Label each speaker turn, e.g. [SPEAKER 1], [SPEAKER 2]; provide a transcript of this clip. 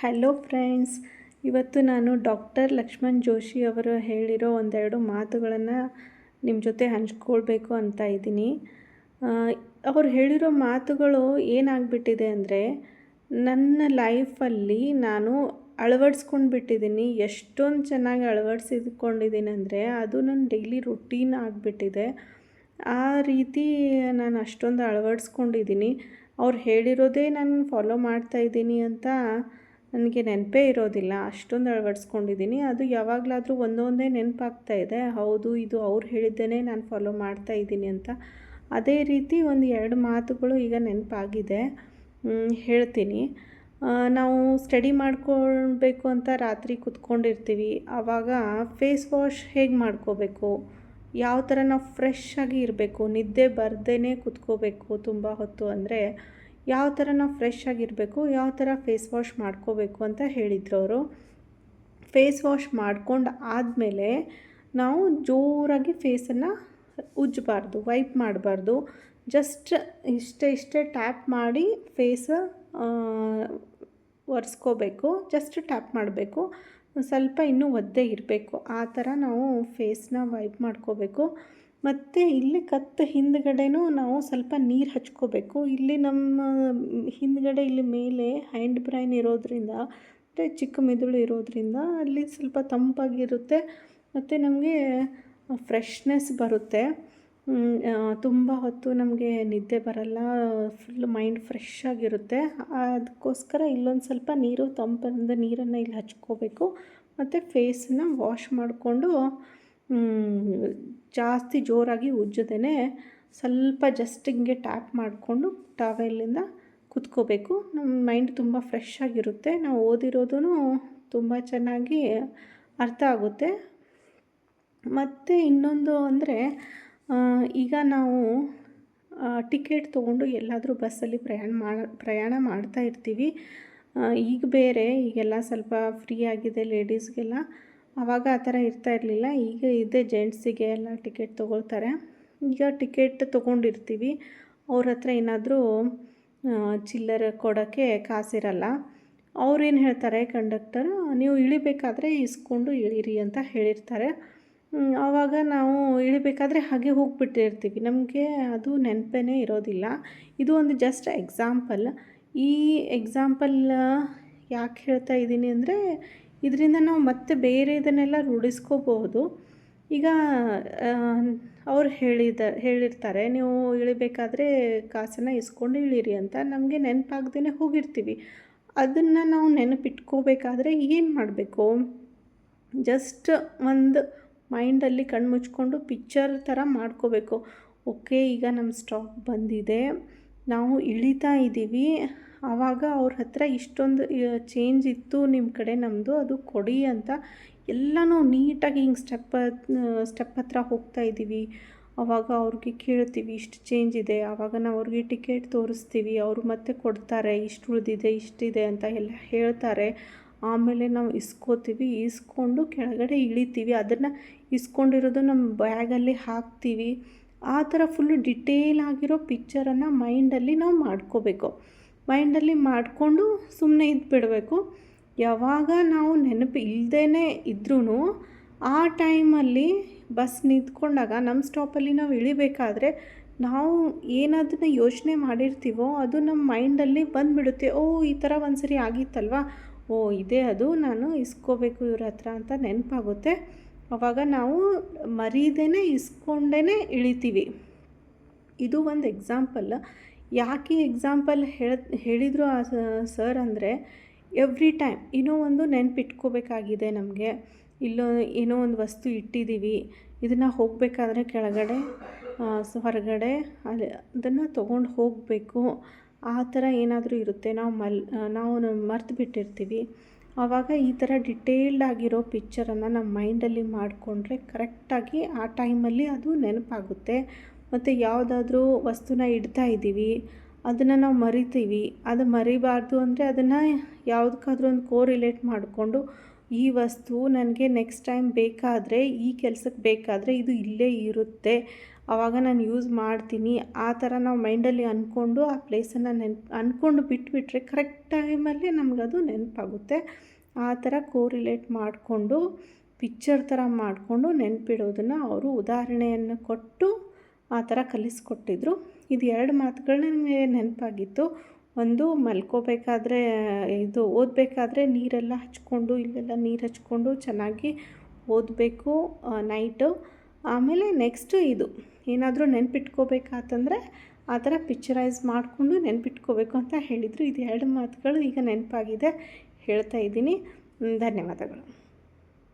[SPEAKER 1] Hello friends, ಇವತ್ತು ನಾನು doctor Lakshman Joshi ಅವರು ಹೇಳಿರೋ ಒಂದೆರಡು ಮಾತುಗಳನ್ನು ನಿಮ್ಮ ಜೊತೆ ಹಂಚ್ಕೊಳ್ಬೇಕು ಅಂತ ಇದ್ದೀನಿ. ಅವ್ರು ಹೇಳಿರೋ ಮಾತುಗಳು ಏನಾಗ್ಬಿಟ್ಟಿದೆ ಅಂದರೆ, ನನ್ನ ಲೈಫಲ್ಲಿ ನಾನು ಅಳವಡಿಸ್ಕೊಂಡು ಬಿಟ್ಟಿದ್ದೀನಿ. ಎಷ್ಟೊಂದು ಚೆನ್ನಾಗಿ ಅಳವಡಿಸಿಕೊಂಡಿದ್ದೀನಿ ಅಂದರೆ ಅದು ನನ್ನ ಡೈಲಿ ರುಟೀನ್ ಆಗಿಬಿಟ್ಟಿದೆ. ಆ ರೀತಿ ನಾನು ಅಷ್ಟೊಂದು ಅಳವಡಿಸ್ಕೊಂಡಿದ್ದೀನಿ. ಅವ್ರು ಹೇಳಿರೋದೇ ನಾನು ಫಾಲೋ ಮಾಡ್ತಾಯಿದ್ದೀನಿ ಅಂತ ನನಗೆ ನೆನಪೇ ಇರೋದಿಲ್ಲ. ಅಷ್ಟೊಂದು ಅಳವಡಿಸ್ಕೊಂಡಿದ್ದೀನಿ. ಅದು ಯಾವಾಗಲಾದರೂ ಒಂದೊಂದೇ ನೆನಪಾಗ್ತಾ ಇದೆ. ಹೌದು, ಇದು ಅವ್ರು ಹೇಳಿದ್ದೇನೆ ನಾನು ಫಾಲೋ ಮಾಡ್ತಾಯಿದ್ದೀನಿ ಅಂತ. ಅದೇ ರೀತಿ ಒಂದು ಎರಡು ಮಾತುಗಳು ಈಗ ನೆನಪಾಗಿದೆ, ಹೇಳ್ತೀನಿ. ನಾವು ಸ್ಟಡಿ ಮಾಡ್ಕೊಳ್ಬೇಕು ಅಂತ ರಾತ್ರಿ ಕೂತ್ಕೊಂಡಿರ್ತೀವಿ. ಆವಾಗ ಫೇಸ್ ವಾಶ್ ಹೇಗೆ ಮಾಡ್ಕೋಬೇಕು, ಯಾವ ಥರ ನಾವು ಫ್ರೆಶ್ ಆಗಿ ಇರಬೇಕು, ನಿದ್ದೆ ಬರ್ದೇ ಕೂತ್ಕೋಬೇಕು ತುಂಬ ಹೊತ್ತು ಅಂದರೆ ಯಾವ ಥರ ನಾವು ಫ್ರೆಶ್ ಆಗಿರಬೇಕು, ಯಾವ ಥರ ಫೇಸ್ ವಾಶ್ ಮಾಡ್ಕೋಬೇಕು ಅಂತ ಹೇಳಿದ್ರು ಅವರು. ಫೇಸ್ ವಾಶ್ ಮಾಡ್ಕೊಂಡು ಆದಮೇಲೆ ನಾವು ಜೋರಾಗಿ ಫೇಸನ್ನು ಉಜ್ಜಬಾರ್ದು, ವೈಪ್ ಮಾಡಬಾರ್ದು. ಜಸ್ಟ್ ಇಷ್ಟೇ ಟ್ಯಾಪ್ ಮಾಡಿ ಫೇಸ್ ಒರೆಸ್ಕೋಬೇಕು. ಜಸ್ಟ್ ಟ್ಯಾಪ್ ಮಾಡಬೇಕು, ಸ್ವಲ್ಪ ಇನ್ನೂ ಒದ್ದೆ ಇರಬೇಕು. ಆ ಥರ ನಾವು ಫೇಸ್ನ ವೈಪ್ ಮಾಡ್ಕೋಬೇಕು. ಮತ್ತು ಇಲ್ಲಿ ಕತ್ತು ಹಿಂದ್ಗಡೆನೂ ನಾವು ಸ್ವಲ್ಪ ನೀರು ಹಚ್ಕೋಬೇಕು. ಇಲ್ಲಿ ನಮ್ಮ ಹಿಂದ್ಗಡೆ ಇಲ್ಲಿ ಮೇಲೆ ಹ್ಯಾಂಡ್ ಬ್ರೈನ್ ಇರೋದ್ರಿಂದ, ಮತ್ತು ಚಿಕ್ಕ ಮೆದುಳು ಇರೋದ್ರಿಂದ ಅಲ್ಲಿ ಸ್ವಲ್ಪ ತಂಪಾಗಿರುತ್ತೆ ಮತ್ತು ನಮಗೆ ಫ್ರೆಶ್ನೆಸ್ ಬರುತ್ತೆ. ತುಂಬ ಹೊತ್ತು ನಮಗೆ ನಿದ್ದೆ ಬರಲ್ಲ, ಫುಲ್ ಮೈಂಡ್ ಫ್ರೆಶ್ ಆಗಿರುತ್ತೆ. ಅದಕ್ಕೋಸ್ಕರ ಇಲ್ಲೊಂದು ಸ್ವಲ್ಪ ನೀರು, ತಂಪಾದ ನೀರನ್ನು ಇಲ್ಲಿ ಹಚ್ಕೋಬೇಕು. ಮತ್ತು ಫೇಸನ್ನ ವಾಶ್ ಮಾಡಿಕೊಂಡು ಜಾಸ್ತಿ ಜೋರಾಗಿ ಉಜ್ಜದೇ ಸ್ವಲ್ಪ ಜಸ್ಟ್ ಹಿಂಗೆ ಟ್ಯಾಪ್ ಮಾಡಿಕೊಂಡು ಟಾವೆಲ್ಲಿಂದ ಕುತ್ಕೋಬೇಕು. ನಮ್ಮ ಮೈಂಡ್ ತುಂಬ ಫ್ರೆಶ್ ಆಗಿರುತ್ತೆ. ನಾವು ಓದಿರೋದು ತುಂಬ ಚೆನ್ನಾಗಿ ಅರ್ಥ ಆಗುತ್ತೆ. ಮತ್ತು ಇನ್ನೊಂದು ಅಂದರೆ, ಈಗ ನಾವು ಟಿಕೆಟ್ ತೊಗೊಂಡು ಎಲ್ಲಾದರೂ ಬಸ್ಸಲ್ಲಿ ಪ್ರಯಾಣ ಮಾಡ್ತಾ ಇರ್ತೀವಿ. ಈಗ ಬೇರೆ, ಈಗೆಲ್ಲ ಸ್ವಲ್ಪ ಫ್ರೀ ಆಗಿದೆ ಲೇಡೀಸ್ಗೆಲ್ಲ. ಆವಾಗ ಆ ಥರ ಇರ್ತಾ ಇರಲಿಲ್ಲ. ಈಗ ಇದೆ, ಜೆಂಟ್ಸಿಗೆ ಎಲ್ಲ ಟಿಕೆಟ್ ತೊಗೊಳ್ತಾರೆ. ಈಗ ಟಿಕೆಟ್ ತೊಗೊಂಡಿರ್ತೀವಿ, ಅವ್ರ ಹತ್ರ ಏನಾದರೂ ಚಿಲ್ಲರೆ ಕೊಡೋಕ್ಕೆ ಕಾಸಿರಲ್ಲ. ಅವ್ರೇನು ಹೇಳ್ತಾರೆ, ಕಂಡಕ್ಟರ್, ನೀವು ಇಳಿಬೇಕಾದ್ರೆ ಇಸ್ಕೊಂಡು ಇಳೀರಿ ಅಂತ ಹೇಳಿರ್ತಾರೆ. ಆವಾಗ ನಾವು ಇಳಿಬೇಕಾದ್ರೆ ಹಾಗೆ ಹೋಗಿಬಿಟ್ಟಿರ್ತೀವಿ. ನಮಗೆ ಅದು ನೆನಪೇ ಇರೋದಿಲ್ಲ. ಇದು ಒಂದು ಜಸ್ಟ್ ಎಕ್ಸಾಂಪಲ್. ಈ ಎಕ್ಸಾಂಪಲ್ ಯಾಕೆ ಹೇಳ್ತಾ ಇದ್ದೀನಿ ಅಂದರೆ, ಇದರಿಂದ ನಾವು ಮತ್ತೆ ಬೇರೆ ಇದನ್ನೆಲ್ಲ ರೂಢಿಸ್ಕೋಬಹುದು. ಈಗ ಅವ್ರು ಹೇಳಿರ್ತಾರೆ, ನೀವು ಇಳಿಬೇಕಾದ್ರೆ ಕಾಸನ್ನು ಇಸ್ಕೊಂಡು ಇಳೀರಿ ಅಂತ. ನಮಗೆ ನೆನಪಾಗ್ದೇ ಹೋಗಿರ್ತೀವಿ. ಅದನ್ನು ನಾವು ನೆನಪಿಟ್ಕೋಬೇಕಾದ್ರೆ ಏನು ಮಾಡಬೇಕು, ಜಸ್ಟ್ ಒಂದು ಮೈಂಡಲ್ಲಿ ಕಣ್ಣು ಮುಚ್ಕೊಂಡು ಪಿಕ್ಚರ್ ಥರ ಮಾಡ್ಕೋಬೇಕು. ಓಕೆ, ಈಗ ನಮ್ಮ ಸ್ಟಾಪ್ ಬಂದಿದೆ, ನಾವು ಇಳಿತಾ ಇದ್ದೀವಿ. ಆವಾಗ ಅವ್ರ ಹತ್ರ ಇಷ್ಟೊಂದು ಚೇಂಜ್ ಇತ್ತು ನಿಮ್ಮ ಕಡೆ, ನಮ್ಮದು ಅದು ಕೊಡಿ ಅಂತ ಎಲ್ಲನೂ ನೀಟಾಗಿ ಹಿಂಗೆ ಸ್ಟೆಪ್ ಹತ್ರ ಹೋಗ್ತಾ ಇದ್ದೀವಿ. ಆವಾಗ ಅವ್ರಿಗೆ ಕೇಳ್ತೀವಿ, ಇಷ್ಟು ಚೇಂಜ್ ಇದೆ. ಆವಾಗ ನಾವು ಅವ್ರಿಗೆ ಟಿಕೆಟ್ ತೋರಿಸ್ತೀವಿ. ಅವರು ಮತ್ತೆ ಕೊಡ್ತಾರೆ, ಇಷ್ಟು ಉಳಿದಿದೆ, ಇಷ್ಟಿದೆ ಅಂತ ಎಲ್ಲ ಹೇಳ್ತಾರೆ. ಆಮೇಲೆ ನಾವು ಇಸ್ಕೊಂಡು ಕೆಳಗಡೆ ಇಳಿತೀವಿ. ಅದನ್ನು ಇಸ್ಕೊಂಡಿರೋದು ನಮ್ಮ ಬ್ಯಾಗಲ್ಲಿ ಹಾಕ್ತೀವಿ. ಆ ಥರ ಫುಲ್ಲು ಡಿಟೇಲ್ ಆಗಿರೋ ಪಿಕ್ಚರನ್ನು ಮೈಂಡಲ್ಲಿ ನಾವು ಮಾಡ್ಕೋಬೇಕು. ಮೈಂಡಲ್ಲಿ ಮಾಡಿಕೊಂಡು ಸುಮ್ಮನೆ ಇದ್ಬಿಡಬೇಕು. ಯಾವಾಗ ನಾವು ನೆನಪು ಇಲ್ಲದೇ ಇದ್ರೂ ಆ ಟೈಮಲ್ಲಿ ಬಸ್ ನಿಂತ್ಕೊಂಡಾಗ ನಮ್ಮ ಸ್ಟಾಪಲ್ಲಿ ನಾವು ಇಳಿಬೇಕಾದ್ರೆ ನಾವು ಏನದನ್ನು ಯೋಚನೆ ಮಾಡಿರ್ತೀವೋ ಅದು ನಮ್ಮ ಮೈಂಡಲ್ಲಿ ಬಂದುಬಿಡುತ್ತೆ. ಈ ಥರ ಒಂದು ಸರಿ ಆಗಿತ್ತಲ್ವ, ಇದೇ ಅದು, ನಾನು ಇಸ್ಕೋಬೇಕು ಇವ್ರ ಹತ್ರ ಅಂತ ನೆನಪಾಗುತ್ತೆ. ಆವಾಗ ನಾವು ಮರೀದೇ ಇಸ್ಕೊಂಡೇ ಇಳಿತೀವಿ. ಇದು ಒಂದು ಎಕ್ಸಾಂಪಲ್. ಯಾಕೆ ಎಕ್ಸಾಂಪಲ್ ಹೇಳಿದರು ಆ ಸರ್ ಅಂದರೆ, ಎವ್ರಿ ಟೈಮ್ ಏನೋ ಒಂದು ನೆನಪಿಟ್ಕೋಬೇಕಾಗಿದೆ ನಮಗೆ. ಏನೋ ಒಂದು ವಸ್ತು ಇಟ್ಟಿದ್ದೀವಿ, ಇದನ್ನು ಹೋಗಬೇಕಾದ್ರೆ ಕೆಳಗಡೆ ಹೊರಗಡೆ ಅದನ್ನು ತೊಗೊಂಡು ಹೋಗಬೇಕು. ಆ ಥರ ಏನಾದರೂ ಇರುತ್ತೆ, ನಾವು ಮರ್ತು ಬಿಟ್ಟಿರ್ತೀವಿ. ಆವಾಗ ಈ ಥರ ಡಿಟೇಲ್ಡ್ ಆಗಿರೋ ಪಿಕ್ಚರನ್ನು ನಮ್ಮ ಮೈಂಡಲ್ಲಿ ಮಾಡಿಕೊಂಡ್ರೆ ಕರೆಕ್ಟಾಗಿ ಆ ಟೈಮಲ್ಲಿ ಅದು ನೆನಪಾಗುತ್ತೆ. ಮತ್ತು ಯಾವುದಾದ್ರೂ ವಸ್ತುನ ಇಡ್ತಾ ಇದ್ದೀವಿ, ಅದನ್ನು ನಾವು ಮರಿತೀವಿ. ಅದು ಮರಿಬಾರ್ದು ಅಂದರೆ ಅದನ್ನು ಯಾವುದಕ್ಕಾದ್ರೂ ಒಂದು ಕೋರಿಲೇಟ್ ಮಾಡಿಕೊಂಡು, ಈ ವಸ್ತು ನನಗೆ ನೆಕ್ಸ್ಟ್ ಟೈಮ್ ಬೇಕಾದರೆ, ಈ ಕೆಲಸಕ್ಕೆ ಬೇಕಾದರೆ ಇದು ಇಲ್ಲೇ ಇರುತ್ತೆ ಆವಾಗ ನಾನು ಯೂಸ್ ಮಾಡ್ತೀನಿ ಆ ಥರ ನಾವು ಮೈಂಡಲ್ಲಿ ಅಂದ್ಕೊಂಡು ಆ ಪ್ಲೇಸನ್ನು ಅಂದ್ಕೊಂಡು ಬಿಟ್ಬಿಟ್ರೆ ಕರೆಕ್ಟ್ ಟೈಮಲ್ಲಿ ನಮಗದು ನೆನಪಾಗುತ್ತೆ. ಆ ಥರ ಕೋರಿಲೇಟ್ ಮಾಡಿಕೊಂಡು ಪಿಕ್ಚರ್ ಥರ ಮಾಡಿಕೊಂಡು ನೆನಪಿಡೋದನ್ನು ಅವರು ಉದಾಹರಣೆಯನ್ನು ಕೊಟ್ಟು ಆ ಥರ ಕಲಿಸ್ಕೊಟ್ಟಿದ್ರು. ಇದು 2 ಮಾತುಗಳು ನನಗೆ ನೆನಪಾಗಿತ್ತು. ಒಂದು ಮಲ್ಕೋಬೇಕಾದ್ರೆ ಓದಬೇಕಾದ್ರೆ ನೀರೆಲ್ಲ ಹಚ್ಕೊಂಡು ಇಲ್ಲೆಲ್ಲ ನೀರು ಹಚ್ಕೊಂಡು ಚೆನ್ನಾಗಿ ಓದಬೇಕು ನೈಟು. ಆಮೇಲೆ ನೆಕ್ಸ್ಟು ಇದು ಏನಾದರೂ ನೆನಪಿಟ್ಕೋಬೇಕಾತಂದರೆ ಆ ಥರ ಪಿಕ್ಚರೈಸ್ ಮಾಡಿಕೊಂಡು ನೆನಪಿಟ್ಕೋಬೇಕು ಅಂತ ಹೇಳಿದರು. ಇದು 2 ಮಾತುಗಳು ಈಗ ನೆನಪಾಗಿದೆ, ಹೇಳ್ತಾ ಇದ್ದೀನಿ. ಧನ್ಯವಾದಗಳು.